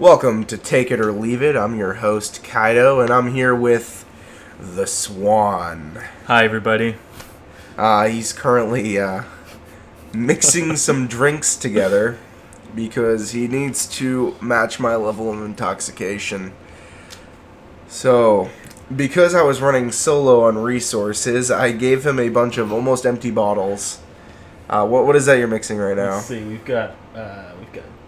Welcome to Take It or Leave It. I'm your host, Kydo, and I'm here with The Swan. Hi, everybody. He's currently mixing some drinks together because he needs to match my level of intoxication. So, because I was running solo on resources, I gave him a bunch of almost empty bottles. What is that you're mixing right now? Let's see. We've got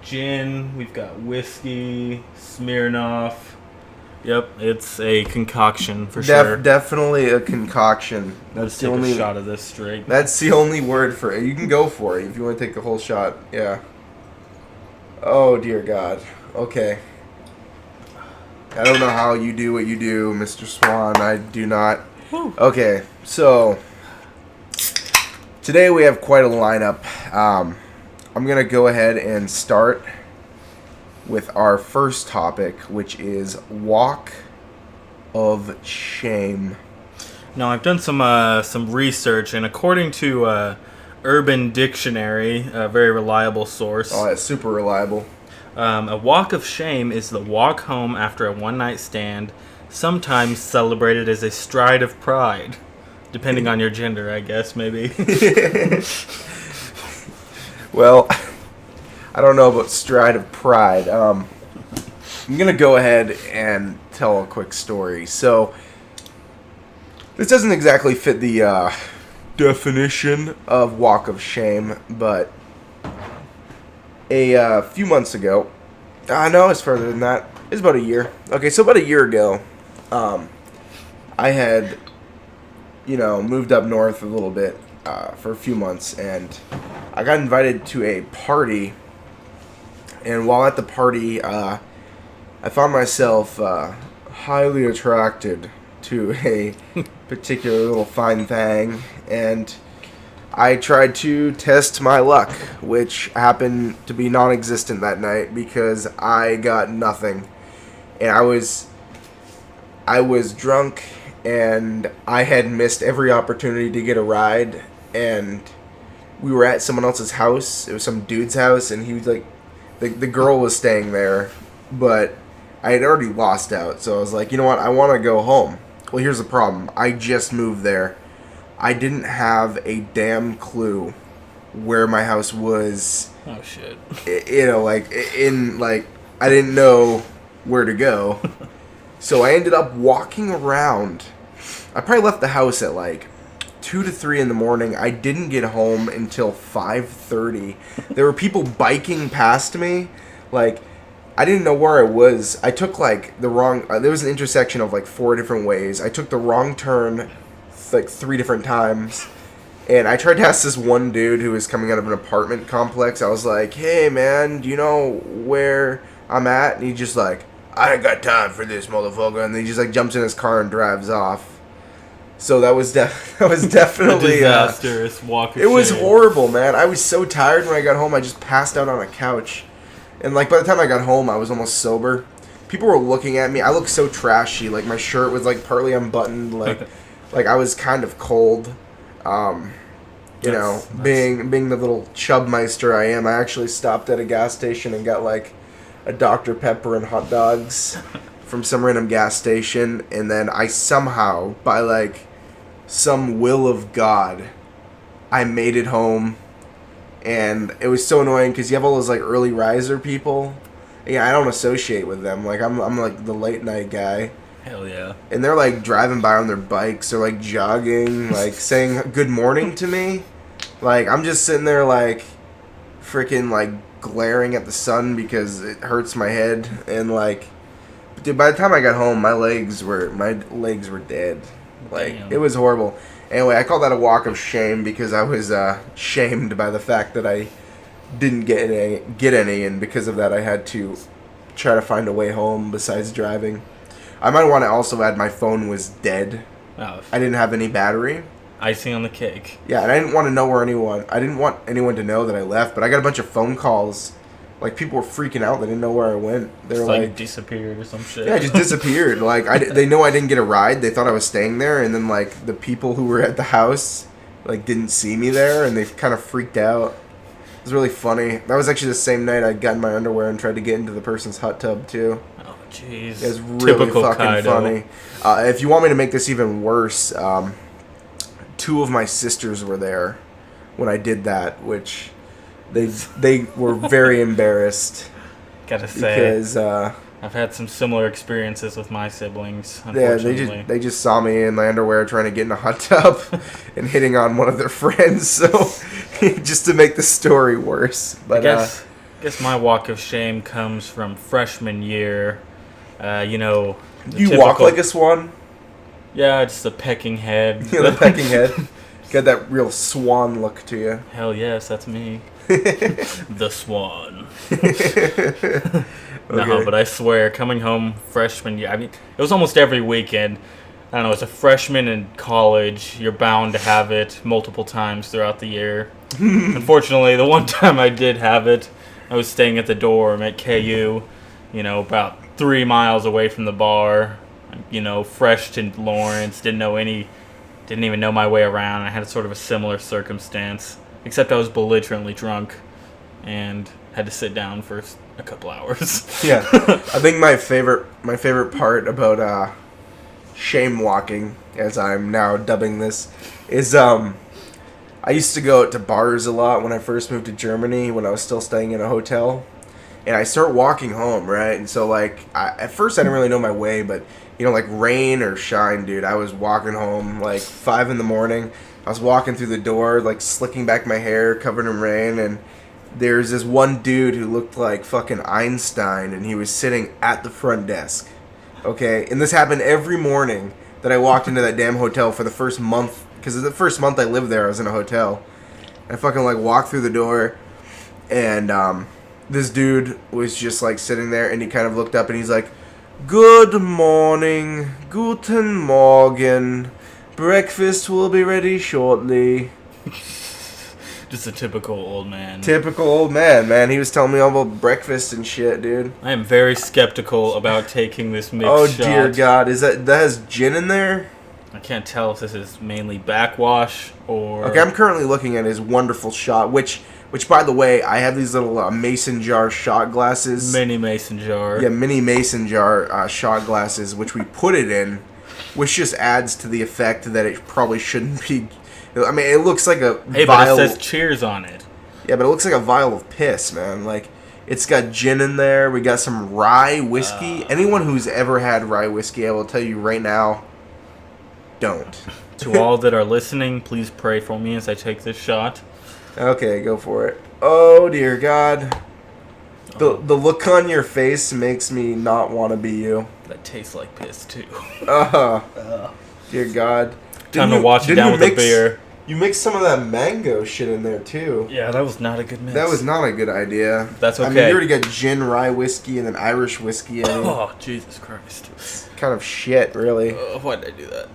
gin. We've got whiskey. Smirnoff. Yep, it's a concoction for sure. Definitely a concoction. Let's take a shot of this straight. That's the only word for it. You can go for it if you want to take the whole shot. Yeah. Oh, dear God. Okay. I don't know how you do what you do, Mr.Swan. I do not. Woo. Okay, so today we have quite a lineup. I'm going to go ahead and start with our first topic, which is Walk of Shame. Now, I've done some research, and according to Urban Dictionary, a very reliable source. Oh, that's super reliable. A walk of shame is the walk home after a one-night stand, sometimes celebrated as a stride of pride. Depending on your gender, I guess, maybe. Well, I don't know about stride of pride. I'm going to go ahead and tell a quick story. So, this doesn't exactly fit the definition of walk of shame, but a few months ago, no, it's further than that. It's about a year. Okay, so about a year ago, I had, moved up north a little bit for a few months, and I got invited to a party. And while at the party, I found myself highly attracted to a particular little fine thing, and I tried to test my luck, which happened to be non-existent that night because I got nothing. And I was drunk, and I had missed every opportunity to get a ride, and we were at someone else's house. It was some dude's house, and he was like, the girl was staying there, but I had already lost out, so I was like, you know what, I want to go home. Well, here's the problem. I just moved there. I didn't have a damn clue where my house was. Oh, shit. I didn't know where to go. So I ended up walking around. I probably left the house at 2 to 3 in the morning. I didn't get home until 5:30. There were people biking past me. I didn't know where I was. I took the wrong. There was an intersection of 4 different ways. I took the wrong turn 3 different times, and I tried to ask this one dude who was coming out of an apartment complex. I was like, "Hey man, do you know where I'm at?" And he just I ain't got time for this, motherfucker. And then he just jumps in his car and drives off. So that was definitely a disastrous walk of shame. It was horrible, man. I was so tired when I got home. I just passed out on a couch. And by the time I got home, I was almost sober. People were looking at me. I looked so trashy. My shirt was partly unbuttoned. I was kind of cold. Being the little chubmeister I am, I actually stopped at a gas station and got a Dr. Pepper and hot dogs from some random gas station, and then I somehow, by some will of God, I made it home. And it was so annoying because you have all those early riser people. Yeah, I don't associate with them. I'm the late night guy. Hell yeah. And they're driving by on their bikes or jogging, saying good morning to me. I'm just sitting there freaking glaring at the sun because it hurts my head. And dude, by the time I got home, my legs were dead. Damn. It was horrible. Anyway, I call that a walk of shame because I was shamed by the fact that I didn't get any, and because of that, I had to try to find a way home besides driving. I might want to also add my phone was dead. Oh, I didn't have any battery. icing on the cake. Yeah, and I didn't want to know I didn't want anyone to know that I left, but I got a bunch of phone calls. People were freaking out. They didn't know where I went. They were disappeared or some shit. Yeah, I just disappeared. They know I didn't get a ride. They thought I was staying there, and then the people who were at the house didn't see me there, and they kind of freaked out. It was really funny. That was actually the same night I got in my underwear and tried to get into the person's hot tub too. Oh, jeez. It was really Typical fucking Kydo. funny. If you want me to make this even worse, two of my sisters were there when I did that, which they were very embarrassed. Gotta say, because I've had some similar experiences with my siblings. yeah, Unfortunately, they just saw me in my underwear trying to get in a hot tub and hitting on one of their friends. So just to make the story worse, but I guess my walk of shame comes from freshman year. You know, you walk like a swan. Yeah, just the pecking head. The pecking head. Got that real swan look to you. Hell yes, that's me. The Swan. No, Okay. but I swear, coming home freshman year, I mean, it was almost every weekend. I don't know, as a freshman in college, you're bound to have it multiple times throughout the year. Unfortunately, the one time I did have it, I was staying at the dorm at KU, you know, about 3 miles away from the bar. You know, fresh to Lawrence, didn't even know my way around. I had sort of a similar circumstance, except I was belligerently drunk and had to sit down for a couple hours. Yeah, I think my favorite part about shame walking, as I'm now dubbing this, is I used to go out to bars a lot when I first moved to Germany when I was still staying in a hotel, and I start walking home, right? And so like at first I didn't really know my way, but you know, like rain or shine, dude, I was walking home like 5 a.m. I was walking through the door, like slicking back my hair, covered in rain, and there's this one dude who looked like fucking Einstein, and he was sitting at the front desk. Okay, and this happened every morning that I walked into that damn hotel for the first month, because the first month I lived there, I was in a hotel. I fucking like walked through the door, and this dude was just like sitting there, and he kind of looked up, and he's like, "Good morning, guten Morgen. Breakfast will be ready shortly." Just a typical old man. Typical old man. He was telling me all about breakfast and shit, dude. I am very skeptical about taking this mixed Oh shot. dear God, that has gin in there? I can't tell if this is mainly backwash or... Okay, I'm currently looking at his wonderful shot, which by the way, I have these little mason jar shot glasses. Mini mason jar. Yeah, mini mason jar shot glasses, which we put it in, which just adds to the effect that it probably shouldn't be. I mean, it looks like a Hey, vial. but it says cheers on it. Yeah, but it looks like a vial of piss, man. Like, it's got gin in there. We got some rye whiskey. Anyone who's ever had rye whiskey, I will tell you right now, don't. To all that are listening, please pray for me as I take this shot. Okay, go for it. Oh, dear God. The look on your face makes me not want to be you. That tastes like piss, too. Dear God. Time to wash it down with a beer. You mixed some of that mango shit in there, too. Yeah, that was not a good mix. That was not a good idea. That's okay. I mean, you already got gin, rye whiskey, and then Irish whiskey. Oh, Jesus Christ. Kind of shit, really. Why did I do that?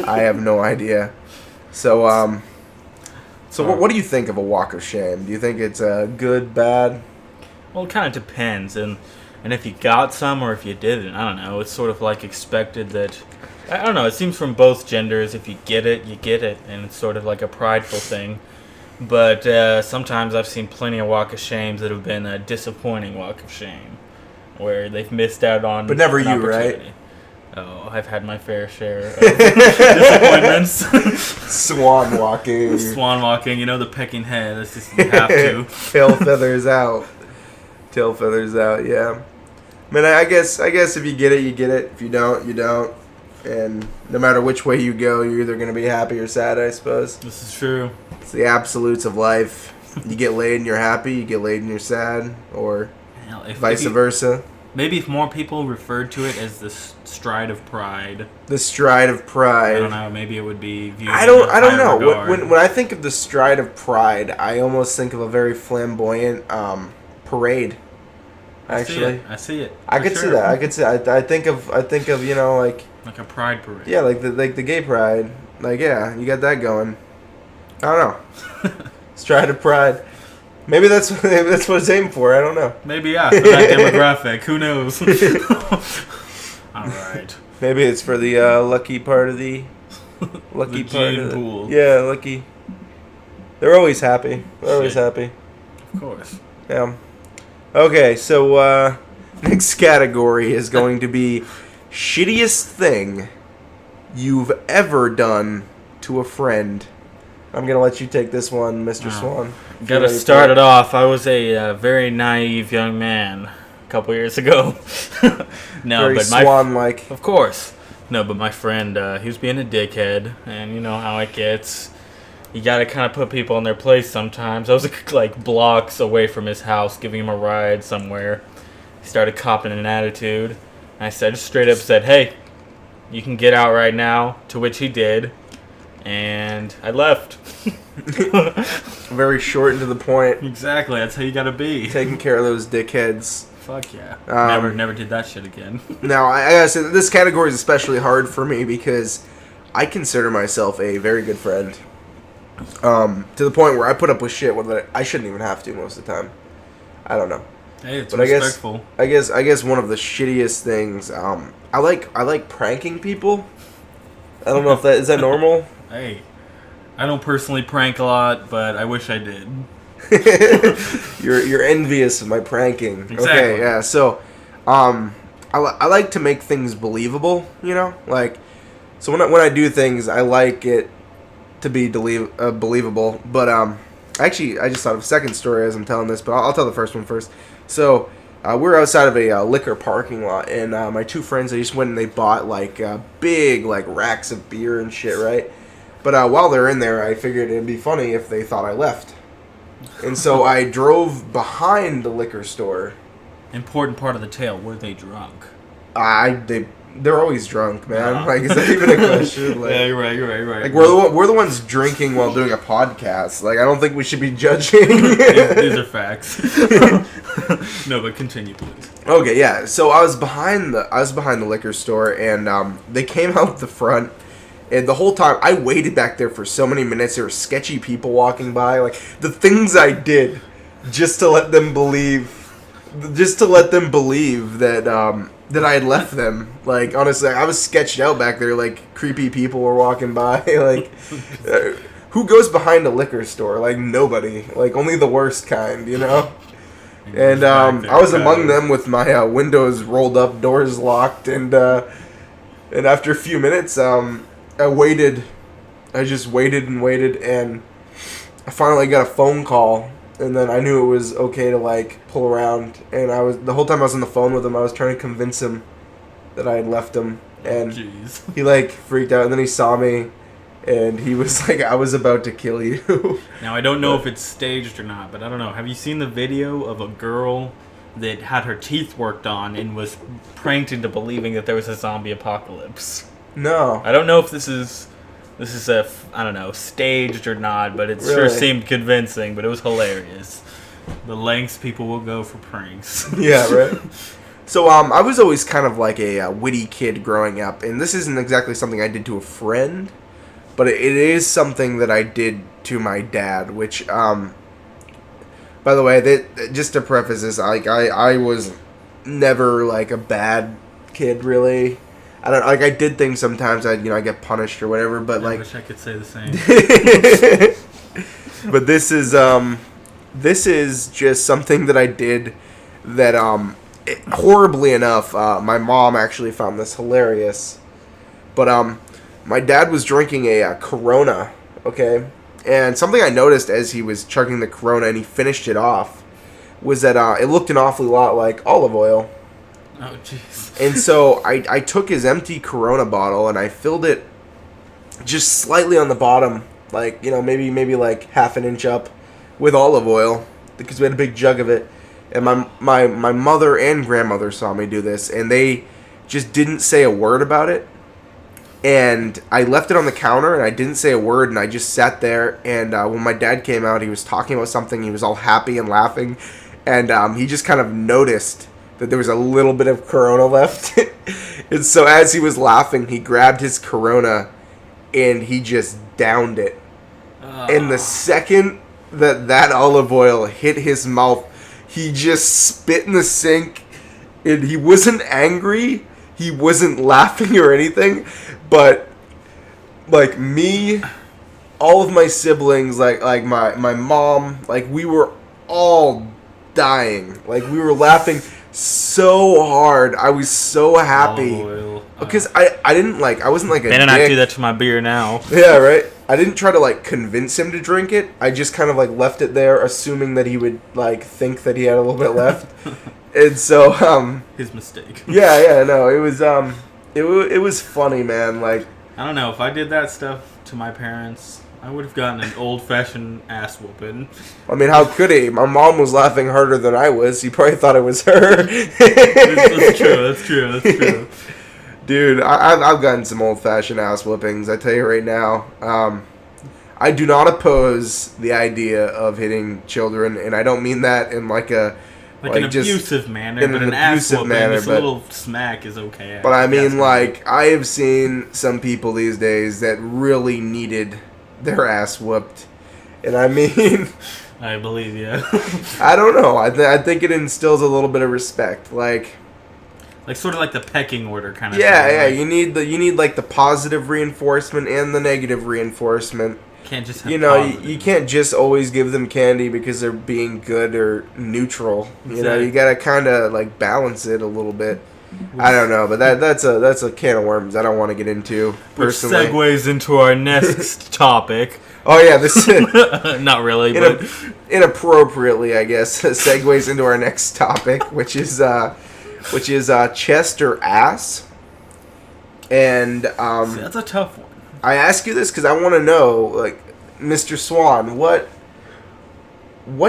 I have no idea. So, what do you think of a walk of shame? Do you think it's good, bad? Well, it kind of depends. And if you got some or if you didn't, I don't know. It's sort of like expected that... I don't know. It seems from both genders, if you get it, you get it. And it's sort of like a prideful thing. But sometimes I've seen plenty of walk of shames that have been a disappointing walk of shame. Where they've missed out on But never an you, opportunity. right? Oh, I've had my fair share of disappointments. Swan walking. Swan walking, you know, the pecking head. That's just, you have to. Tail feathers out. Tail feathers out, yeah. I mean, I guess if you get it, you get it. If you don't, you don't. And no matter which way you go, you're either going to be happy or sad, I suppose. This is true. It's the absolutes of life. You get laid and you're happy, you get laid and you're sad, or Hell, vice versa. Maybe if more people referred to it as the stride of pride. The stride of pride. I don't know. Maybe it would be viewed. I don't know. Regard. When I think of the stride of pride, I almost think of a very flamboyant parade. Actually, I see it. I could see that. I could see. I think of you know like a pride parade. Yeah, like the gay pride. Like yeah, you got that going. I don't know. Stride of pride. Maybe that's what it's aimed for. I don't know. Maybe for that demographic. Who knows? All right. Maybe it's for the lucky part of the lucky the part gene of the pool. Yeah, lucky. They're always happy. They're always happy. Of course. Yeah. Okay, so next category is going to be shittiest thing you've ever done to a friend. I'm gonna let you take this one, Mr. Swan. Gotta start it off. I was a very naive young man a couple years ago. No, Very but Swan-like. of course. No, but my friend, he was being a dickhead, and you know how it gets. You gotta kind of put people in their place sometimes. I was like blocks away from his house, giving him a ride somewhere. He started copping an attitude. And I said, straight up said, "Hey, you can get out right now." To which he did, and I left. Very short and to the point. Exactly, that's how you gotta be. Taking care of those dickheads. Fuck yeah. Never did that shit again. Now, I gotta say, this category is especially hard for me because I consider myself a very good friend. To the point where I put up with shit that I shouldn't even have to most of the time. I don't know. Hey, it's but respectful. I guess one of the shittiest things. I like pranking people. I don't know if that is that normal. Hey, I don't personally prank a lot, but I wish I did. You're envious of my pranking. Exactly. Okay, yeah. So, I like to make things believable. You know, like so when I do things, I like it to be believable. But actually, I just thought of a second story as I'm telling this, but I'll tell the first one first. So we're outside of a liquor parking lot, and my two friends, they just went and they bought like big like racks of beer and shit, right? But while they're in there, I figured it'd be funny if they thought I left. And so I drove behind the liquor store. Important part of the tale, were they drunk? They're always drunk, man. Like, is that even a question? Like, yeah, you're right. Like, we're the ones drinking while doing a podcast. Like, I don't think we should be judging. These are facts. No, but continue, please. Okay, yeah. So I was behind the liquor store, and they came out the front. And the whole time, I waited back there for so many minutes. There were sketchy people walking by. Like, the things I did just to let them believe that that I had left them. Like, honestly, I was sketched out back there. Like, creepy people were walking by. Like, who goes behind a liquor store? Like, nobody. Like, only the worst kind, you know? And I was among them with my windows rolled up, doors locked, and after a few minutes, I waited. I just waited and waited, and I finally got a phone call, and then I knew it was okay to like pull around. And the whole time I was on the phone with him, I was trying to convince him that I had left him, and he like freaked out. And then he saw me, and he was like, "I was about to kill you." Now I don't know if it's staged or not, but I don't know. Have you seen the video of a girl that had her teeth worked on and was pranked into believing that there was a zombie apocalypse? No. I don't know if this is I don't know, staged or not, but it sure seemed convincing, but it was hilarious. The lengths people will go for pranks. Yeah, right. So I was always kind of like a witty kid growing up, and this isn't exactly something I did to a friend, but it is something that I did to my dad, which by the way, just to preface this, like I was never like a bad kid really. I don't like. I did things sometimes. I get punished or whatever. But I wish I could say the same. But this is just something that I did that horribly enough, my mom actually found this hilarious. But my dad was drinking a Corona, okay, and something I noticed as he was chugging the Corona and he finished it off was that it looked an awfully lot like olive oil. Oh, jeez. And so I took his empty Corona bottle and I filled it just slightly on the bottom, like, maybe like half an inch up with olive oil because we had a big jug of it. And my mother and grandmother saw me do this, and they just didn't say a word about it. And I left it on the counter, and I didn't say a word, and I just sat there. And when my dad came out, he was talking about something. He was all happy and laughing, and he just kind of noticed that there was a little bit of Corona left. And so as he was laughing, he grabbed his Corona and he just downed it. And the second that olive oil hit his mouth, he just spit in the sink. And he wasn't angry. He wasn't laughing or anything. But like me, all of my siblings, like my mom, like we were all dying. Like, we were laughing so hard. I was so happy. Because I didn't, like, I wasn't, like, a Better dick. not do that to my beer now. Yeah, right? I didn't try to, like, convince him to drink it. I just kind of, like, left it there, assuming that he would, like, think that he had a little bit left. And so, His mistake. Yeah, no, it was, it was funny, man, like... I don't know, if I did that stuff to my parents, I would have gotten an old-fashioned ass whooping. I mean, how could he? My mom was laughing harder than I was. He probably thought it was her. That's true. Dude, I've gotten some old-fashioned ass whoopings, I tell you right now. I do not oppose the idea of hitting children, and I don't mean that in like a... Like an abusive manner, but an ass whooping, just a little smack is okay. But I mean, like, I have seen some people these days that really needed their ass whooped. And I mean... I believe you. I don't know. I think it instills a little bit of respect. Like sort of like the pecking order kind of thing. Yeah, like, you need like the positive reinforcement and the negative reinforcement. Can't just have you can't just always give them candy because they're being good or neutral. You know, you gotta kind of like balance it a little bit. I don't know, but that's a can of worms I don't want to get into personally. Which segues into our next topic. Oh yeah, this not really, but inappropriately, I guess, segues into our next topic, which is chest or ass. And see, that's a tough one. I ask you this because I want to know, like, Mr. Swan, what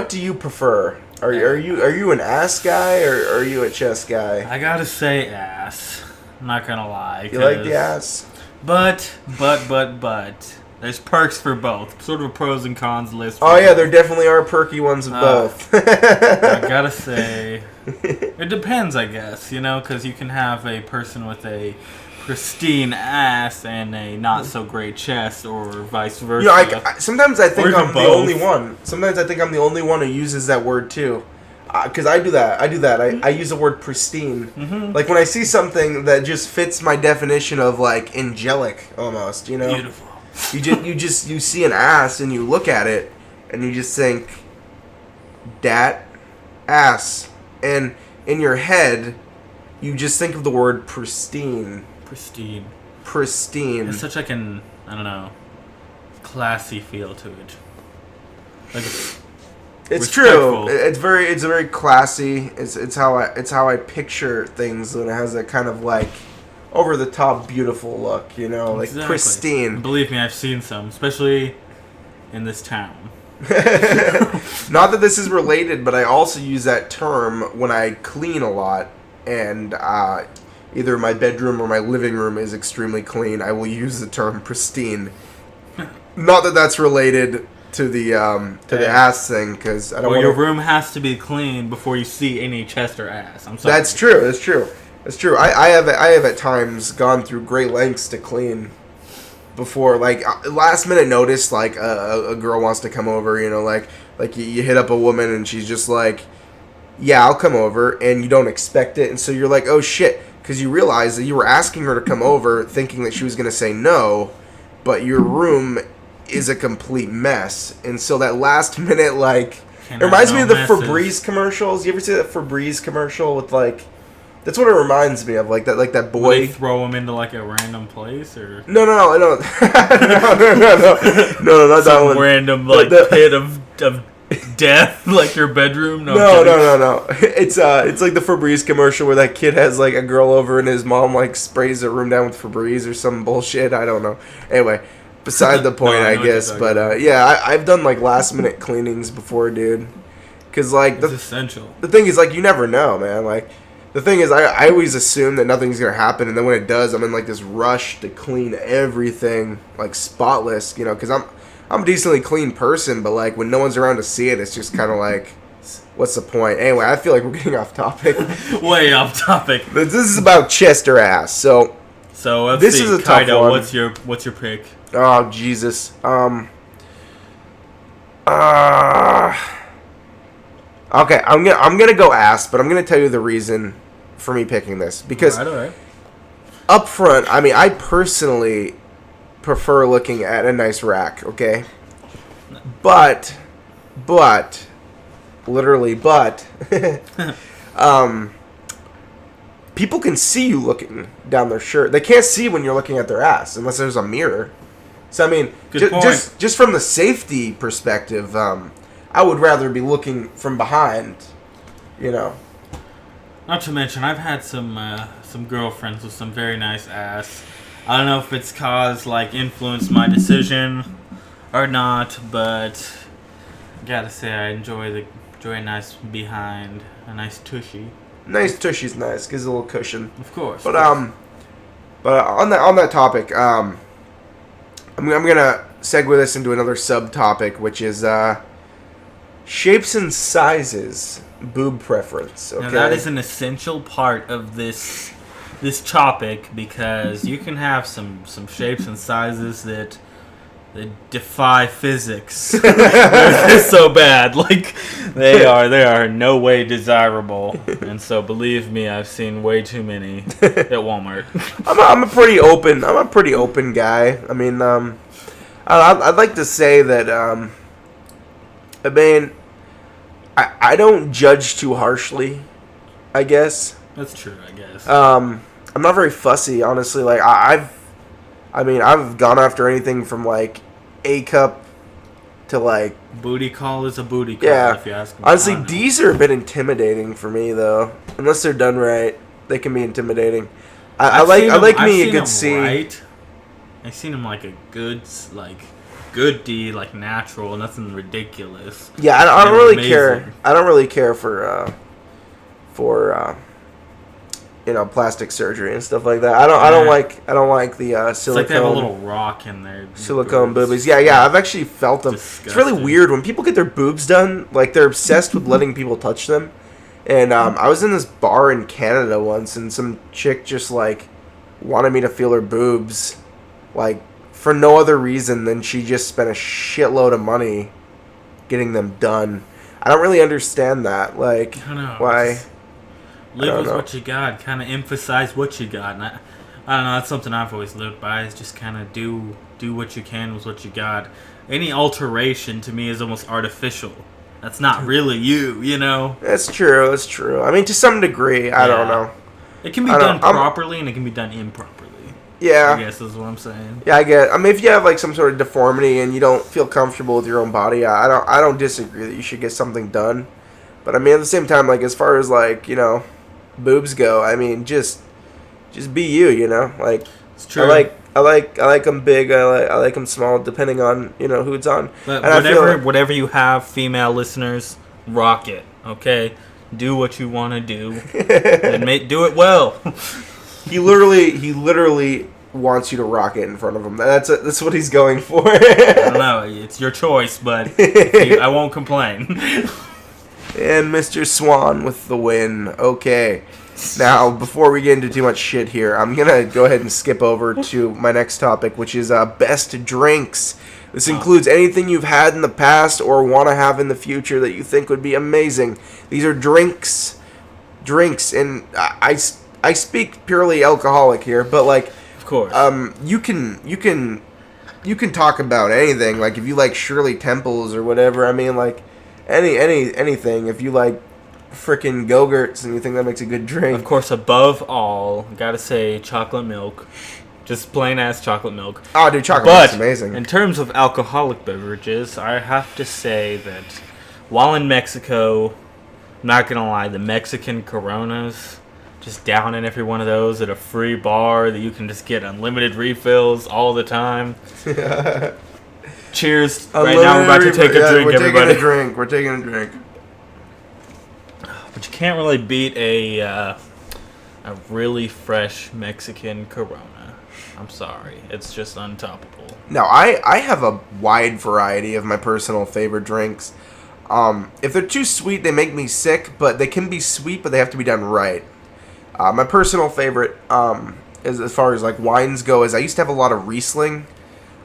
do you prefer? Are you an ass guy or are you a chest guy? I gotta say ass. I'm not gonna lie. You like the ass? But there's perks for both. Sort of a pros and cons list. Oh yeah, there definitely are perky ones of both. I gotta say, it depends, I guess. You know, because you can have a person with a pristine ass and a not so great chest, or vice versa. You know, sometimes I think I'm the only one. Sometimes I think I'm the only one who uses that word too, because I do that. I use the word pristine. Mm-hmm. Like when I see something that just fits my definition of like angelic, almost. You know, beautiful. You see an ass and you look at it and you just think, that ass, and in your head you just think of the word pristine. Pristine. It's such like an, I don't know, classy feel to it. Like it's true. It's very classy. It's how I picture things when it has that kind of like over the top beautiful look, you know, like exactly. Pristine. Believe me, I've seen some, especially in this town. Not that this is related, but I also use that term when I clean a lot and either my bedroom or my living room is extremely clean. I will use the term pristine. Not that that's related to the ass thing, because I don't. Well, your room has to be clean before you see any chest or ass. I'm sorry. That's true. I have at times gone through great lengths to clean before, like last minute notice, like a girl wants to come over, you know, like you hit up a woman and she's just like, yeah, I'll come over, and you don't expect it, and so you're like, oh shit. Because you realize that you were asking her to come over thinking that she was going to say no, but your room is a complete mess. And so that last minute, like... It reminds me of the Febreze commercials. You ever see that Febreze commercial with, like... That's what it reminds me of, like that boy... Will they throw him into, like, a random place, or...? No. No, not that some one. Random, like, pit of death, like your bedroom. No. It's like the Febreze commercial where that kid has like a girl over and his mom like sprays the room down with Febreze or some bullshit. I don't know. Anyway, beside the point, I guess. But yeah, I've done like last minute cleanings before, dude. Because like it's essential. The thing is, like, you never know, man. Like the thing is, I always assume that nothing's gonna happen, and then when it does, I'm in like this rush to clean everything like spotless, you know, because I'm a decently clean person, but like when no one's around to see it, it's just kind of like, what's the point? Anyway, I feel like we're getting off topic. Way off topic. This is about chest or ass. So let's this see. Is a Kydo, tough one. What's your pick? Oh Jesus. Okay, I'm gonna go ass, but I'm gonna tell you the reason for me picking this, because all right. Up front, I mean, I personally prefer looking at a nice rack, okay? But literally, but people can see you looking down their shirt. They can't see when you're looking at their ass unless there's a mirror. So I mean, just from the safety perspective, I would rather be looking from behind. Not to mention, I've had some girlfriends with some very nice ass. I don't know if it's influenced my decision or not, but gotta say I enjoy a nice behind, a nice tushy. Nice tushy's nice, gives a little cushion. Of course. But on that topic, I'm gonna segue this into another subtopic, which is shapes and sizes, boob preference. Okay, now that is an essential part of this topic, because you can have some shapes and sizes that defy physics. They're so bad, they are no way desirable, and so believe me, I've seen way too many at Walmart. I'm a pretty open guy. I mean, I'd like to say that I mean, I don't judge too harshly, I guess. That's true, I guess. I'm not very fussy, honestly. I've gone after anything from A cup to booty call is a booty call. Yeah. If you ask me. Honestly, D's are a bit intimidating for me though. Unless they're done right, they can be intimidating. I like me a good C. Right. I've seen him a good D, natural, nothing ridiculous. Yeah, I don't really care. I don't really care for plastic surgery and stuff like that. I don't like the silicone. It's like they have a little rock in there. Silicone boobies. Yeah, I've actually felt them. Disgusting. It's really weird when people get their boobs done. They're obsessed with letting people touch them. And I was in this bar in Canada once, and some chick just wanted me to feel her boobs, for no other reason than she just spent a shitload of money getting them done. I don't really understand that. I don't know. Why? Live with what you got. Kind of emphasize what you got. And I don't know. That's something I've always lived by. Is just kind of do what you can with what you got. Any alteration to me is almost artificial. That's not really you know? That's true. I mean, to some degree. I don't know. It can be done properly and it can be done improperly. Yeah. I guess is what I'm saying. Yeah, I get. I mean, if you have some sort of deformity and you don't feel comfortable with your own body, I don't disagree that you should get something done. But I mean, at the same time, as far as boobs go, I mean, just be you, It's true. I like them big. I like them small, depending on who it's on. But and whatever you have, female listeners, rock it. Okay, do what you want to do, and do it well. He literally wants you to rock it in front of him. That's what he's going for. I don't know. It's your choice, but I won't complain. And Mr. Swan with the win. Okay. Now, before we get into too much shit here, I'm going to go ahead and skip over to my next topic, which is best drinks. This includes anything you've had in the past or want to have in the future that you think would be amazing. These are drinks, and I speak purely alcoholic here, but of course, you can talk about anything. If you like Shirley Temples or whatever, I mean, anything. If you like frickin' Go-Gurts and you think that makes a good drink. Of course, above all, gotta say chocolate milk. Just plain ass chocolate milk. Oh, dude, chocolate milk's amazing. In terms of alcoholic beverages, I have to say that while in Mexico, I'm not gonna lie, the Mexican Coronas, just downing every one of those at a free bar that you can just get unlimited refills all the time. Cheers. Right now we're about to take a drink, everybody. We're taking a drink. But you can't really beat a really fresh Mexican Corona. I'm sorry. It's just untoppable. Now, I have a wide variety of my personal favorite drinks. If they're too sweet, they make me sick, but they can be sweet, but they have to be done right. My personal favorite, is as far as wines go, is I used to have a lot of Riesling.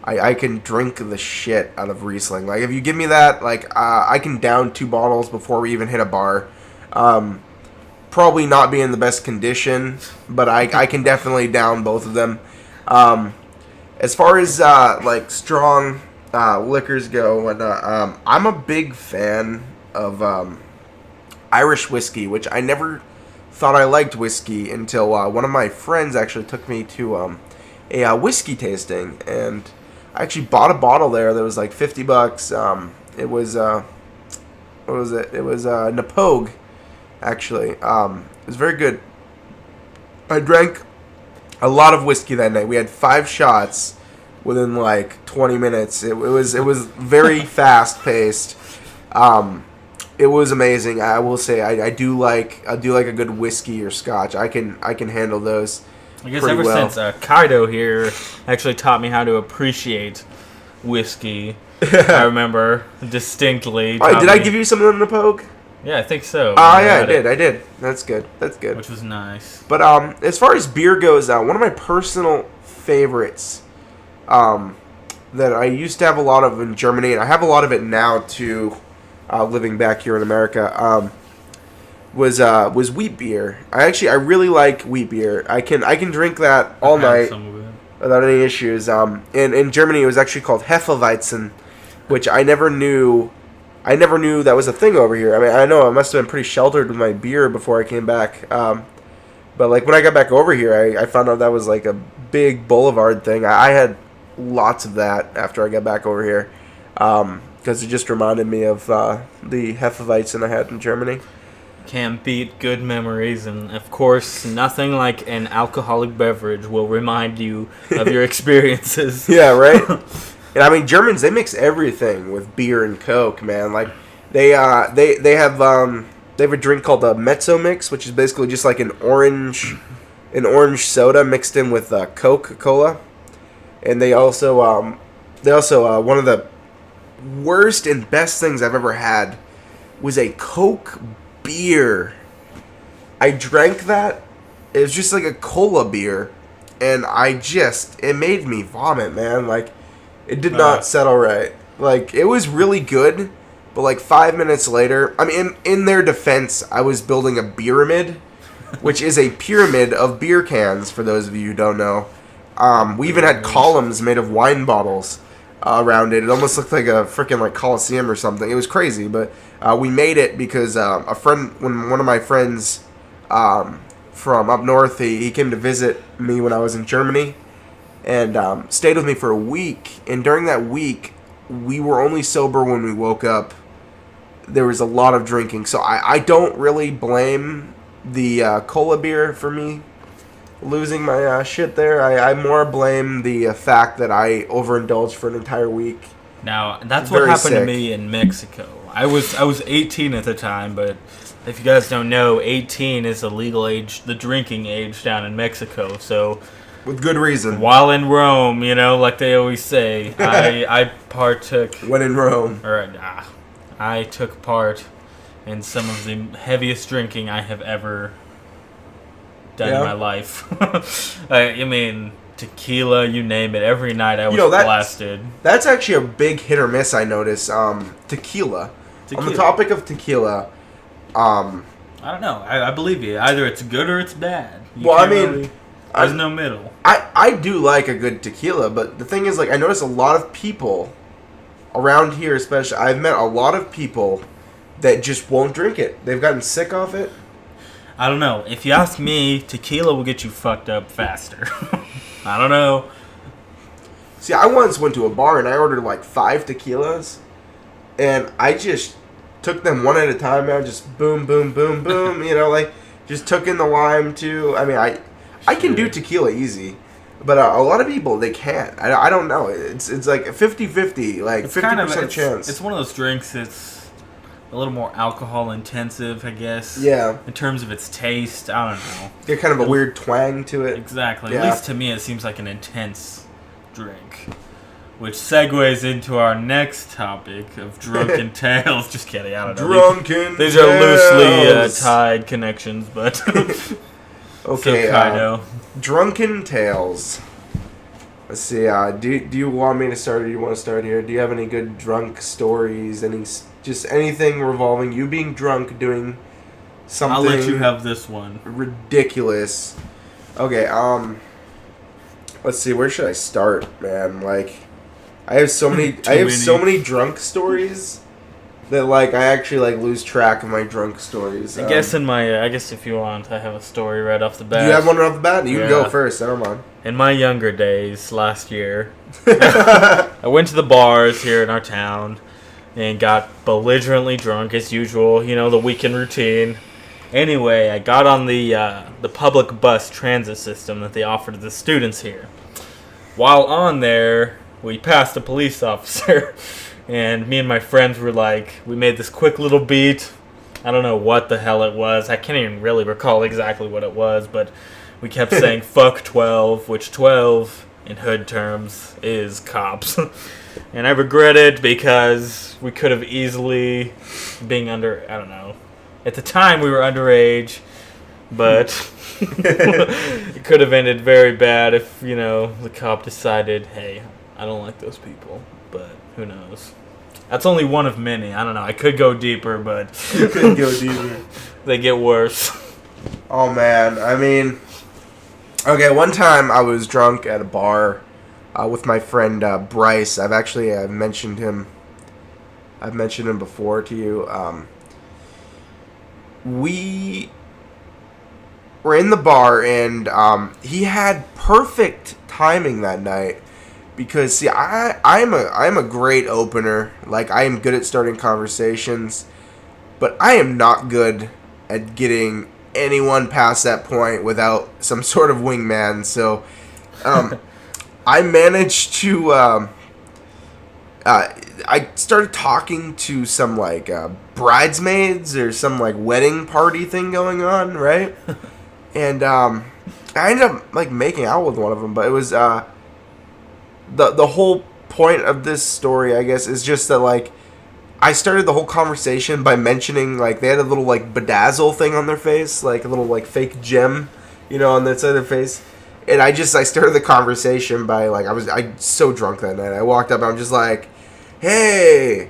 I can drink the shit out of Riesling. If you give me that, I can down 2 bottles before we even hit a bar. Probably not be in the best condition, but I can definitely down both of them. As far as strong liquors go, I'm a big fan of Irish whiskey, which I never thought I liked whiskey until one of my friends actually took me to a whiskey tasting, and I actually bought a bottle there that was like $50. It was what was it? It was Napogue, actually. It was very good. I drank a lot of whiskey that night. We had 5 shots within like 20 minutes. It was very fast paced. It was amazing. I will say I do like a good whiskey or scotch. I can handle those. I guess ever since Kydo here actually taught me how to appreciate whiskey. I remember distinctly. All right, did I give you some of the Napogue? Yeah, I think so. Yeah, I did. That's good. Which was nice. But as far as beer goes, one of my personal favorites that I used to have a lot of in Germany, and I have a lot of it now too, living back here in America, was wheat beer. I really like wheat beer. I can drink that all night without any issues. In Germany, it was actually called Hefeweizen, which I never knew that was a thing over here. I mean, I know I must have been pretty sheltered with my beer before I came back. But like when I got back over here, I found out that was like a big boulevard thing. I had lots of that after I got back over here, because it just reminded me of the Hefeweizen I had in Germany. Can't beat good memories, and of course, nothing like an alcoholic beverage will remind you of your experiences. Yeah, right. And I mean, Germans, they mix everything with beer and Coke, man. Like they have a drink called the Mezzo Mix, which is basically just like an orange soda mixed in with Coca-Cola. And they also one of the worst and best things I've ever had was a Coke beer. I drank that. It was just like a cola beer, and it made me vomit, man. Like, it did not settle right. Like, it was really good, but like 5 minutes later, I mean, in their defense, I was building a pyramid, which is a pyramid of beer cans, for those of you who don't know. We even had columns made of wine bottles around it. It almost looked like a freaking like Coliseum or something. It was crazy, but we made it because one of my friends from up north, he came to visit me when I was in Germany, and stayed with me for a week. And during that week, we were only sober when we woke up. There was a lot of drinking, so I don't really blame the cola beer for me losing my shit there. I more blame the fact that I overindulged for an entire week. Now, that's what happened to me in Mexico. I was 18 at the time, but if you guys don't know, 18 is the legal age, the drinking age down in Mexico. So, with good reason. While in Rome, like they always say, I partook. When in Rome. I took part in some of the heaviest drinking I have ever done in my life. I mean, tequila, you name it. Every night I was blasted. That's actually a big hit or miss, I notice. Tequila. On the topic of tequila, I don't know. I believe you. Either it's good or it's bad. There's no middle. I do like a good tequila, but the thing is, like, I notice a lot of people around here, especially, I've met a lot of people that just won't drink it. They've gotten sick off it. I don't know. If you ask me, tequila will get you fucked up faster. I don't know. See, I once went to a bar and I ordered like 5 tequilas, and I just took them one at a time, man. Just boom, boom, boom, boom. Like, just took in the lime too. I mean, I can do tequila easy, but a lot of people, they can't. I don't know. It's like a 50-50, like 50% chance. It's one of those drinks that's a little more alcohol intensive, I guess. Yeah. In terms of its taste, I don't know. There's kind of a weird twang to it. Exactly. Yeah. At least to me, it seems like an intense drink. Which segues into our next topic of drunken tales. Just kidding, I don't know. Drunken These are loosely tied connections, but... Okay, so, drunken tales. Let's see, do you want me to start, or do you want to start here? Do you have any good drunk stories? Just anything revolving you being drunk, doing something... I'll let you have this one. ...ridiculous. Okay, let's see, where should I start, man? Like, I have so many drunk stories that like I actually like lose track of my drunk stories. I guess I guess if you want, I have a story right off the bat. Do you have one right off the bat? You can go first. I don't mind. In my younger days, last year, I went to the bars here in our town and got belligerently drunk as usual. You know, the weekend routine. Anyway, I got on the public bus transit system that they offer to the students here. While on there, we passed a police officer. And me and my friends were like, we made this quick little beat. I don't know what the hell it was. I can't even really recall exactly what it was, but we kept saying fuck 12, which 12 in hood terms is cops. And I regret it because we could have easily been under, I don't know. At the time we were underage, but it could have ended very bad if, you know, the cop decided, hey, I don't like those people, but who knows. That's only one of many. I don't know. I could go deeper, but you could go deeper. They get worse. Oh man, I mean, okay. One time I was drunk at a bar with my friend Bryce. I've mentioned him. I've mentioned him before to you. We were in the bar, and he had perfect timing that night. Because see, I'm a great opener. Like I am good at starting conversations, but I am not good at getting anyone past that point without some sort of wingman. So, I managed to. I started talking to some like bridesmaids or some like wedding party thing going on, right? And I ended up like making out with one of them, but it was the whole point of this story, I guess, is just that, like, I started the whole conversation by mentioning, like, they had a little, like, bedazzle thing on their face, like, a little, like, fake gem, you know, on the side of their face. And I started the conversation by, like, I was so drunk that night. I walked up and I'm just like, hey,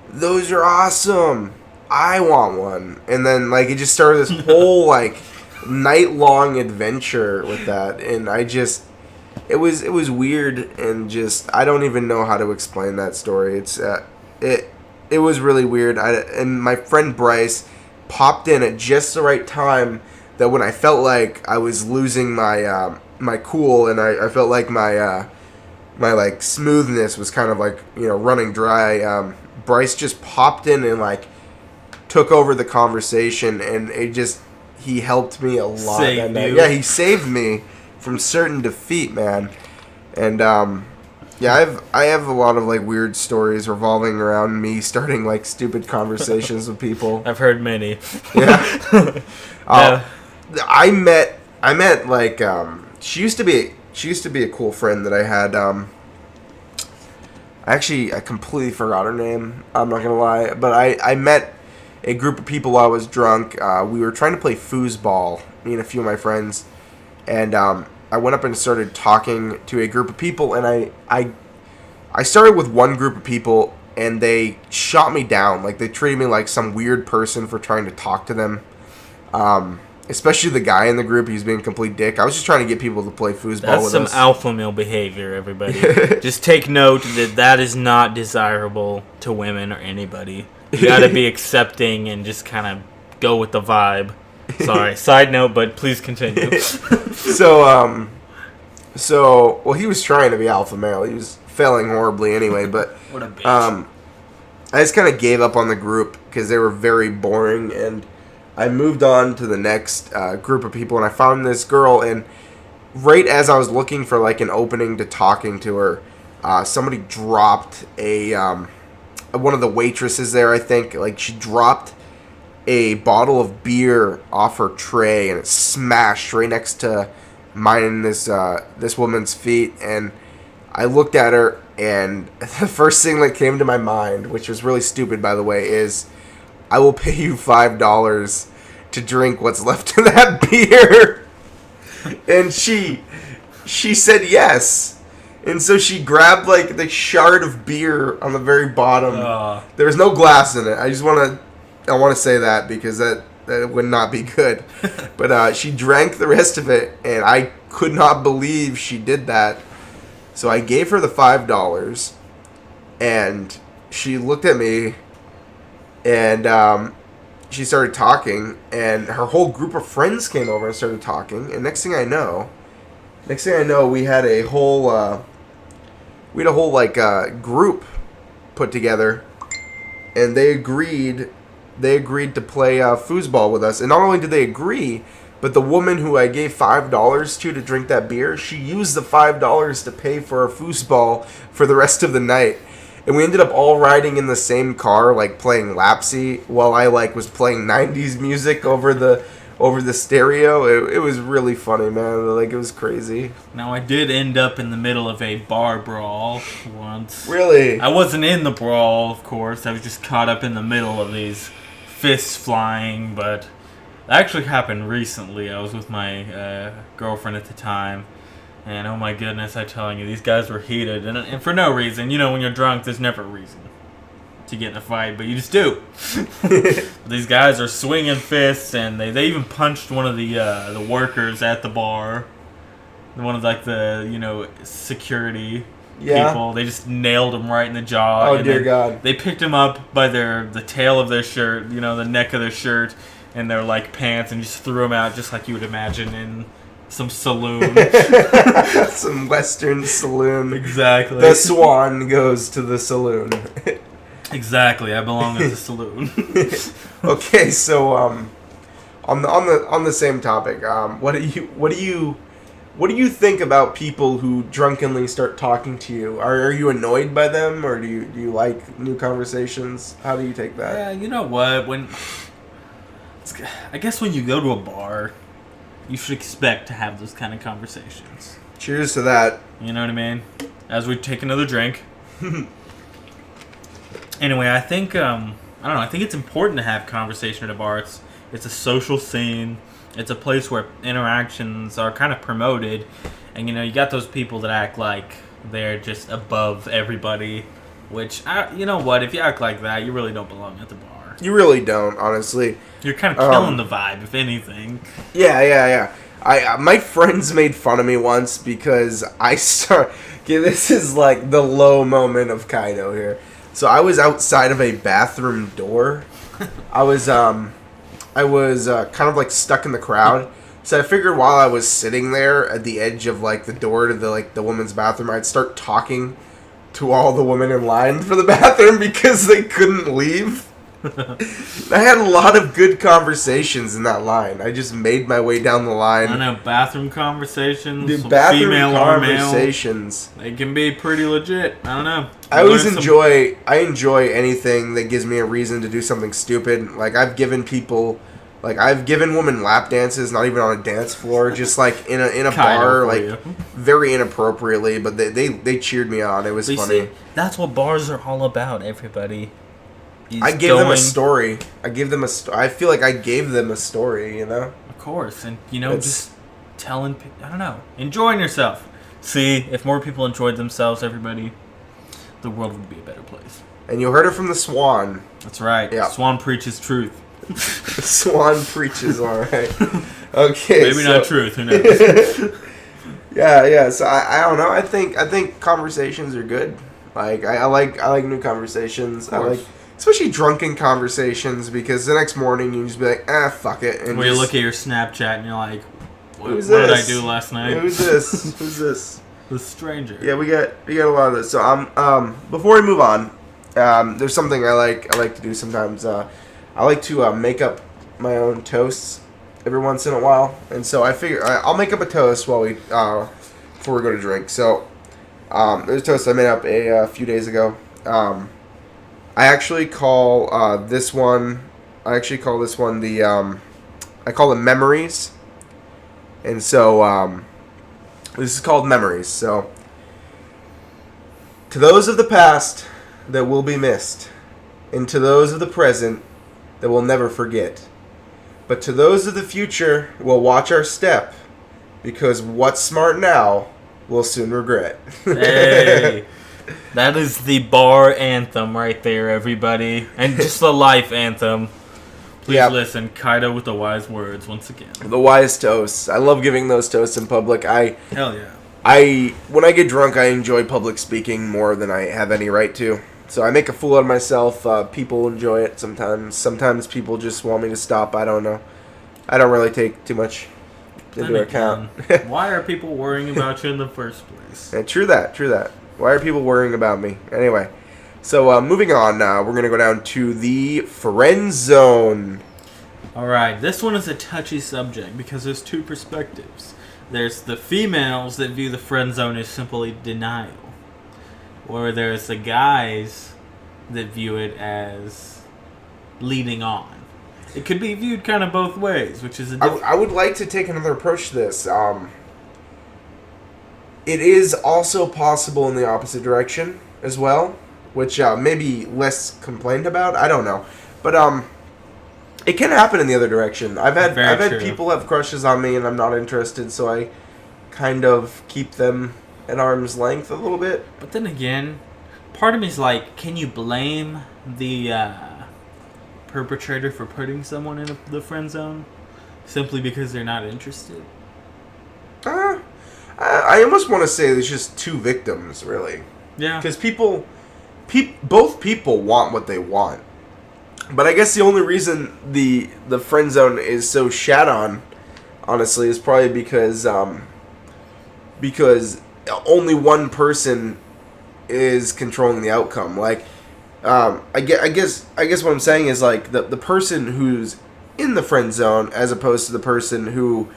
those are awesome. I want one. And then, like, it just started this whole, like, night-long adventure with that. And it was weird, and just I don't even know how to explain that story. It was really weird. And my friend Bryce popped in at just the right time that when I felt like I was losing my my cool, and I felt like my like smoothness was kind of like, you know, running dry. Bryce just popped in and like took over the conversation, and he helped me a lot that night. Yeah, he saved me from certain defeat, man. And yeah, I have a lot of like weird stories revolving around me starting like stupid conversations with people. I've heard many. Yeah. I met like she used to be a cool friend that I had. I completely forgot her name. I'm not gonna lie, but I met a group of people while I was drunk. We were trying to play foosball, me and a few of my friends. And I went up and started talking to a group of people, and I started with one group of people, and they shot me down. Like, they treated me like some weird person for trying to talk to them. Especially the guy in the group, he was being a complete dick. I was just trying to get people to play foosball with us. That's some alpha male behavior, everybody. Just take note that is not desirable to women or anybody. You gotta be accepting and just kind of go with the vibe. Sorry, side note, but please continue. So, well, he was trying to be alpha male. He was failing horribly anyway, but what a bitch. I just kind of gave up on the group because they were very boring, and I moved on to the next group of people, and I found this girl, and right as I was looking for like an opening to talking to her, somebody dropped one of the waitresses there, I think, like she dropped a bottle of beer off her tray, and it smashed right next to mine and this woman's feet. And I looked at her, and the first thing that came to my mind, which was really stupid, by the way, is I will pay you $5 to drink what's left of that beer. And she said yes. And so she grabbed like the shard of beer on the very bottom. There was no glass in it. I want to say that because that would not be good. But she drank the rest of it, and I could not believe she did that. So I gave her the $5, and she looked at me, and she started talking, and her whole group of friends came over and started talking. And next thing I know, we had a whole group put together, and they agreed to play foosball with us. And not only did they agree, but the woman who I gave $5 to drink that beer, she used the $5 to pay for our foosball for the rest of the night. And we ended up all riding in the same car, like playing Lapsy, while I was playing 90s music over the stereo. It was really funny, man. It was crazy. Now, I did end up in the middle of a bar brawl once. Really? I wasn't in the brawl, of course. I was just caught up in the middle of these fists flying, but that actually happened recently. I was with my girlfriend at the time, and oh my goodness, I'm telling you, these guys were heated, and for no reason. When you're drunk, there's never a reason to get in a fight, but you just do. These guys are swinging fists, and they even punched one of the workers at the bar. One of the security people. They just nailed him right in the jaw. Oh dear God! They picked him up by the tail of their shirt, the neck of their shirt, and their pants, and just threw him out just like you would imagine in some saloon. Some Western saloon. Exactly. The Swan goes to the saloon. Exactly. I belong at the saloon. Okay, so on the same topic, what do you think about people who drunkenly start talking to you? Are you annoyed by them, or do you like new conversations? How do you take that? Yeah, you know what? I guess when you go to a bar, you should expect to have those kind of conversations. Cheers to that. You know what I mean? As we take another drink. Anyway, I think I think it's important to have conversation at a bar. It's a social scene. It's a place where interactions are kind of promoted, and you got those people that act like they're just above everybody. Which you know what? If you act like that, you really don't belong at the bar. You really don't, honestly. You're kind of killing the vibe, if anything. Yeah. My friends made fun of me once because this is like the low moment of Kydo here. So I was outside of a bathroom door. I was kind of stuck in the crowd. So I figured while I was sitting there at the edge of the door to the women's bathroom, I'd start talking to all the women in line for the bathroom because they couldn't leave. I had a lot of good conversations in that line. I just made my way down the line. I know, bathroom conversations. The bathroom female conversations. They can be pretty legit. I don't know. I always enjoy anything that gives me a reason to do something stupid. I've given women lap dances, not even on a dance floor, just in a bar, very inappropriately. But they cheered me on. It was funny. See, that's what bars are all about, everybody. I gave them a story. I feel like I gave them a story, Of course. And, just telling people, I don't know, enjoying yourself. See, if more people enjoyed themselves, everybody, the world would be a better place. And you heard it from the Swan. That's right. Yeah. Swan preaches truth. The Swan preaches, all right. Okay. Maybe not truth, who knows? Yeah. So I don't know. I think conversations are good. I like new conversations. I like, especially drunken conversations, because the next morning you just be like, fuck it. And you look at your Snapchat and you're like, what did I do last night? Who's this? Who's this? The stranger. Yeah, we got a lot of this. So before we move on, there's something I like to do sometimes. I like to make up my own toasts every once in a while, and so I figure I'll make up a toast before we go to drink. So there's a toast I made up a few days ago. I actually call this one the I call them memories, and so this is called memories. So, to those of the past that will be missed, and to those of the present that we'll never forget, but to those of the future, we'll watch our step, because what's smart now, we'll soon regret. Hey. That is the bar anthem right there, everybody. And just the life anthem. Please listen. Kydo with the wise words once again. The wise toasts. I love giving those toasts in public. Hell yeah. When I get drunk, I enjoy public speaking more than I have any right to. So I make a fool out of myself. People enjoy it sometimes. Sometimes people just want me to stop. I don't know. I don't really take too much into account. Why are people worrying about you in the first place? Yeah, true that. Why are people worrying about me? Anyway, so moving on now. We're going to go down to the friend zone. Alright, this one is a touchy subject because there's two perspectives. There's the females that view the friend zone as simply denial. Or there's the guys that view it as leading on. It could be viewed kind of both ways, which is I would like to take another approach to this. It is also possible in the opposite direction as well, which may be less complained about. I don't know. But it can happen in the other direction. I've had people have crushes on me and I'm not interested, so I kind of keep them at arm's length a little bit. But then again, part of me is like, can you blame the perpetrator for putting someone in the friend zone simply because they're not interested? I almost want to say there's just two victims, really. Yeah. Because both people want what they want. But I guess the only reason the friend zone is so shat on, honestly, is probably because only one person is controlling the outcome. Like, I guess what I'm saying is like the person who's in the friend zone as opposed to the person who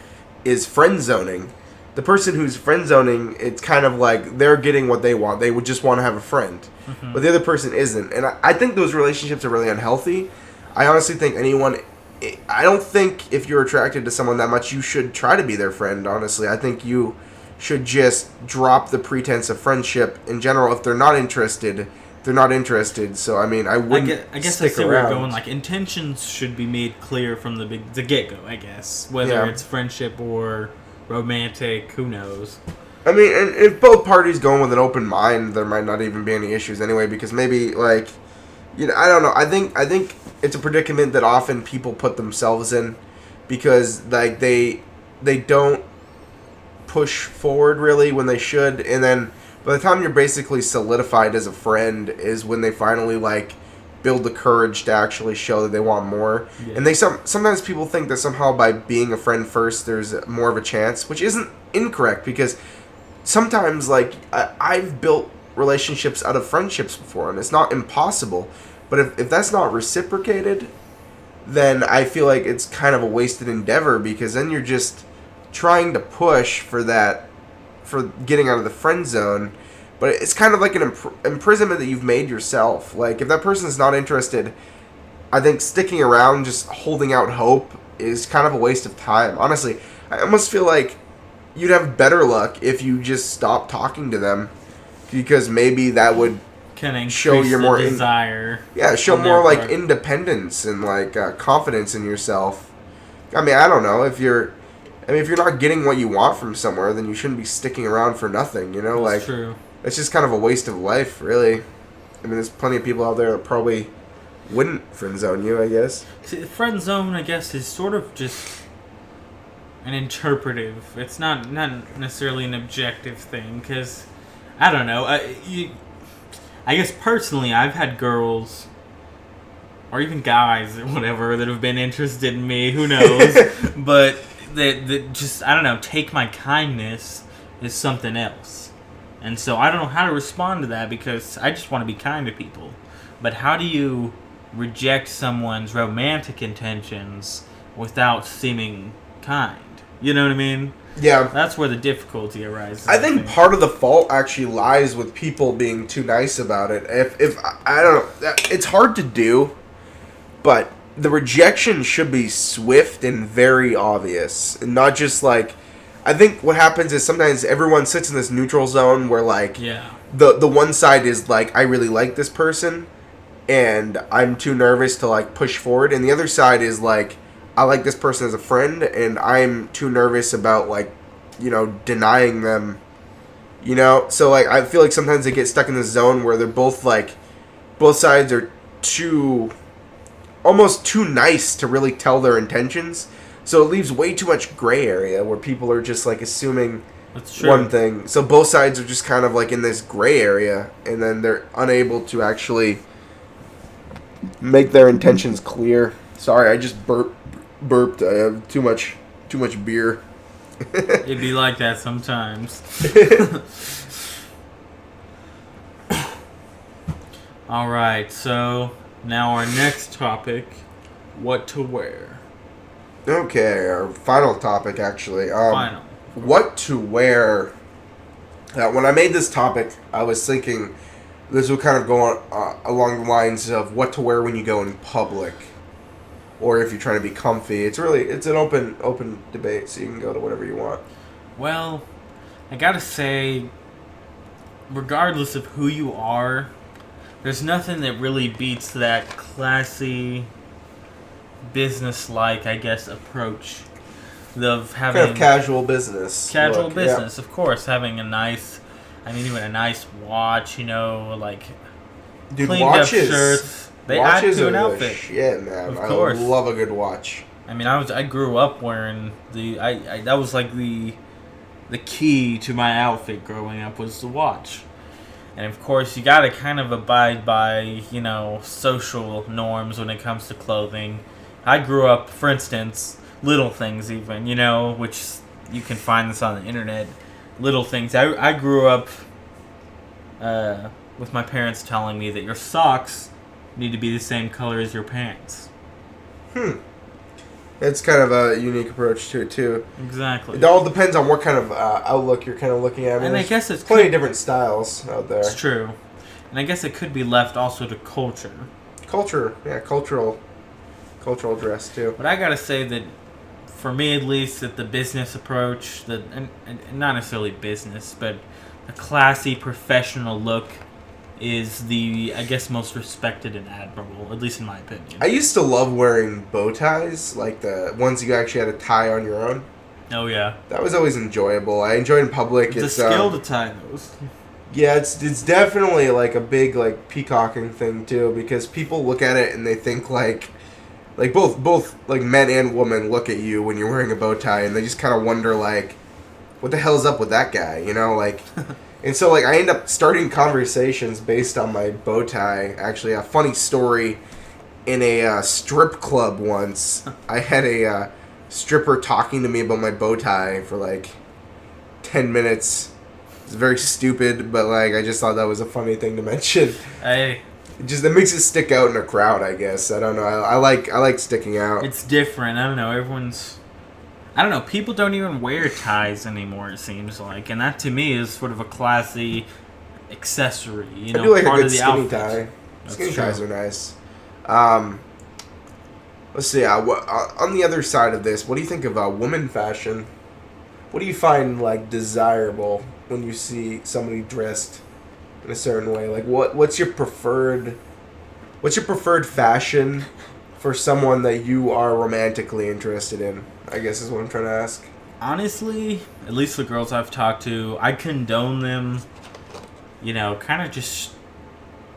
is friend zoning. The person who's friend zoning, it's kind of like they're getting what they want. They would just want to have a friend. Mm-hmm. But the other person isn't. And I think those relationships are really unhealthy. I honestly think I don't think if you're attracted to someone that much, you should try to be their friend, honestly. I think you should just drop the pretense of friendship in general. If they're not interested, they're not interested. So, I mean, I wouldn't I guess stick I see where around. you're going. Like, intentions should be made clear from the get-go, I guess. Whether it's friendship or romantic, who knows? I mean, and if both parties go in with an open mind, there might not even be any issues anyway. Because maybe, like, I don't know. I think it's a predicament that often people put themselves in because, like, they don't push forward really when they should, and then by the time you're basically solidified as a friend is when they finally like build the courage to actually show that they want more. Yeah. And sometimes people think that somehow by being a friend first there's more of a chance, which isn't incorrect, because sometimes like I've built relationships out of friendships before and it's not impossible, but if that's not reciprocated, then I feel like it's kind of a wasted endeavor, because then you're just trying to push for getting out of the friend zone, but it's kind of like an imprisonment that you've made yourself. Like, if that person's not interested, I think sticking around just holding out hope is kind of a waste of time. Honestly, I almost feel like you'd have better luck if you just stopped talking to them, because maybe that would show your more desire. Show more like independence and like confidence in yourself. I mean, I don't know, if you're not getting what you want from somewhere, then you shouldn't be sticking around for nothing, you know? That's like, true. It's just kind of a waste of life, really. I mean, there's plenty of people out there that probably wouldn't friend zone you, I guess. See, the friend zone, I guess, is sort of just an interpretive. It's not necessarily an objective thing, because, I don't know. I guess personally, I've had girls, or even guys or whatever, that have been interested in me. Who knows? But that just, I don't know, take my kindness is something else. And so I don't know how to respond to that, because I just want to be kind to people. But how do you reject someone's romantic intentions without seeming kind? You know what I mean? Yeah. That's where the difficulty arises. I think part of the fault actually lies with people being too nice about it. If I don't know, it's hard to do, but the rejection should be swift and very obvious, and not just like, I think what happens is sometimes everyone sits in this neutral zone where like the one side is like, I really like this person and I'm too nervous to like push forward, and the other side is like, I like this person as a friend and I'm too nervous about like, denying them, so like I feel like sometimes they get stuck in this zone where they're both sides are almost too nice to really tell their intentions. So it leaves way too much gray area where people are just like assuming That's true. one thing. So both sides are just kind of like in this gray area, and then they're unable to actually make their intentions clear. Sorry, I just burped. I have too much beer. It'd be like that sometimes. All right, so now our next topic, what to wear. Okay, our final topic actually. Final. What to wear. When I made this topic, I was thinking this would kind of go on, along the lines of what to wear when you go in public, or if you're trying to be comfy. It's an open debate, so you can go to whatever you want. Well, I gotta say, regardless of who you are, there's nothing that really beats that classy, business-like, I guess, approach of having Kind of casual business. Casual look, business, of course. Having a nice, even a nice watch, like Dude, cleaned up watches. shirts. They add Watches to an are outfit. shit, man. Of course. I love a good watch. I grew up wearing that was like the key to my outfit growing up was the watch. And of course, you gotta kind of abide by, social norms when it comes to clothing. I grew up, for instance, little things even, which you can find this on the internet. Little things. I grew up with my parents telling me that your socks need to be the same color as your pants. It's kind of a unique approach to it, too. Exactly. It all depends on what kind of outlook you're kind of looking at. And I guess it's plenty of different styles out there. It's true. And I guess it could be left also to culture. Culture, yeah, cultural dress, too. But I gotta say that, for me at least, that the business approach, and not necessarily business, but a classy, professional look is the, I guess, most respected and admirable, at least in my opinion. I used to love wearing bow ties, like the ones you actually had to tie on your own. Oh, yeah. That was always enjoyable. I enjoyed in public. It's a skill to tie those. Yeah, it's definitely like a big like peacocking thing too, because people look at it and they think like both like men and women look at you when you're wearing a bow tie and they just kind of wonder like, what the hell's up with that guy, like. And so, I end up starting conversations based on my bow tie. Actually, a funny story. In a strip club once, I had a stripper talking to me about my bow tie for, 10 minutes. It's very stupid, but, I just thought that was a funny thing to mention. Hey. It makes it stick out in a crowd, I guess. I don't know. I like sticking out. It's different. I don't know. People don't even wear ties anymore, it seems like. And that, to me, is sort of a classy accessory, I do like part a good of the skinny outfit. tie. That's Skinny true. ties are nice. Let's see. On the other side of this, what do you think of women fashion? What do you find, desirable when you see somebody dressed in a certain way? What's your preferred fashion for someone that you are romantically interested in? I guess is what I'm trying to ask. Honestly, at least the girls I've talked to, I condone them, kind of just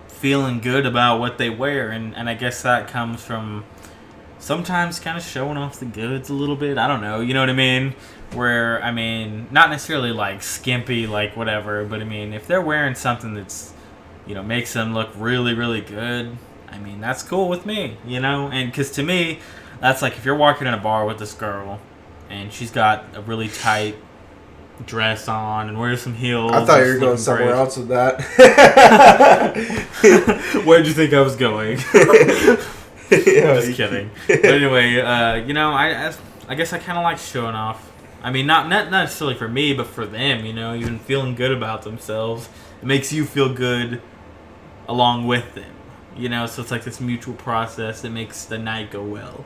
feeling good about what they wear. And I guess that comes from sometimes kind of showing off the goods a little bit. I don't know, you know what I mean? Where, not necessarily skimpy, whatever, but if they're wearing something that's, makes them look really, really good, that's cool with me, And because to me, that's if you're walking in a bar with this girl and she's got a really tight dress on and wears some heels. I thought you were going somewhere else with that. Where'd you think I was going? Yeah, just kidding. But anyway, I guess I kind of like showing off. Not necessarily for me, but for them, even feeling good about themselves. It makes you feel good along with them. So it's this mutual process that makes the night go well.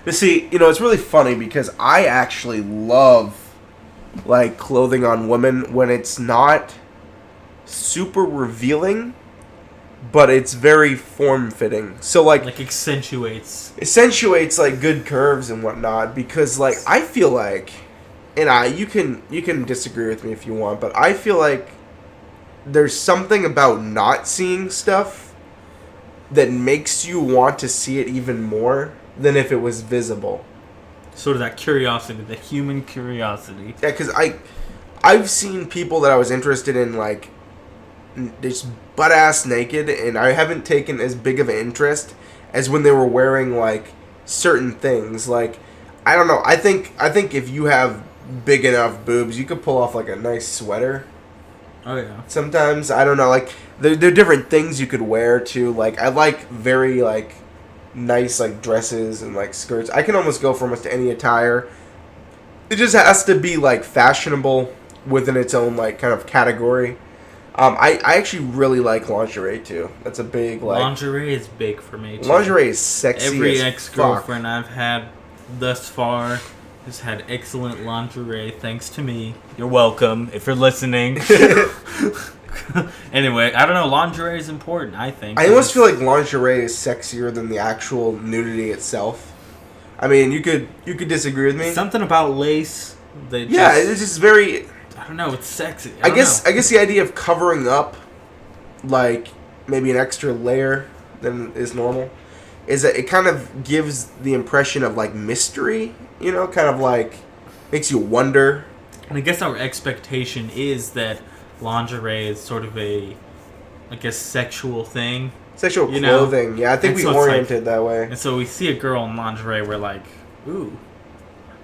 But see, it's really funny because I actually love, clothing on women when it's not super revealing, but it's very form-fitting. So, accentuates, good curves and whatnot, because, I feel like, and you can disagree with me if you want, but I feel like there's something about not seeing stuff that makes you want to see it even more than if it was visible. Sort of that curiosity, the human curiosity. Yeah, because I've seen people that I was interested in, like, just butt-ass naked, and I haven't taken as big of an interest as when they were wearing, like, certain things. Like, I don't know. I think if you have big enough boobs, you could pull off, like, a nice sweater. Oh, yeah. Sometimes, I don't know, like, there are different things you could wear, too. Like, I like very, like, nice, like, dresses and, like, skirts. I can almost go for almost any attire. It just has to be, like, fashionable within its own, like, kind of category. I actually really like lingerie, too. That's a big, like... Lingerie is big for me, too. Lingerie is sexy Every as ex-girlfriend fuck. I've had thus far has had excellent lingerie, thanks to me. You're welcome, if you're listening. Anyway, I don't know, lingerie is important, I think. I almost feel like lingerie is sexier than the actual nudity itself. I mean, you could disagree with me. Something about lace that Yeah, it's just very... I don't know, it's sexy. I guess the idea of covering up, like, maybe an extra layer than is normal, is that it kind of gives the impression of, like, mystery, you know, kind of, like, makes you wonder. And I guess our expectation is that lingerie is sort of a, like, a sexual thing. Sexual clothing, yeah, I think we oriented that way. And so we see a girl in lingerie, we're like, ooh,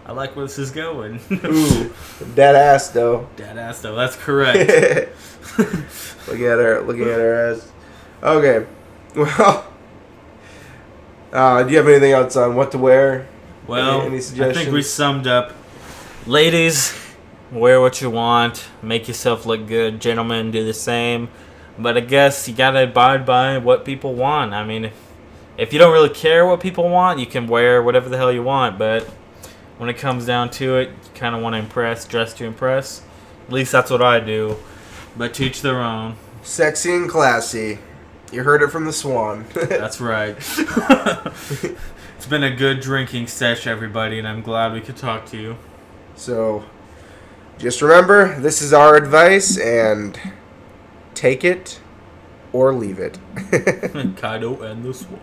I like where this is going. Ooh, dead ass though. Dead ass though, that's correct. looking at her ass. Okay, well, do you have anything else on what to wear? Well, any suggestions? I think we summed up. Ladies, wear what you want, make yourself look good. Gentlemen, do the same. But I guess you gotta abide by what people want. I mean, if you don't really care what people want, you can wear whatever the hell you want. But when it comes down to it, you kind of want to impress, dress to impress. At least that's what I do. But to each their own. Sexy and classy. You heard it from the Swan. That's right. It's been a good drinking sesh, everybody, and I'm glad we could talk to you. So, just remember, this is our advice, and take it or leave it. Kydo and the Swan.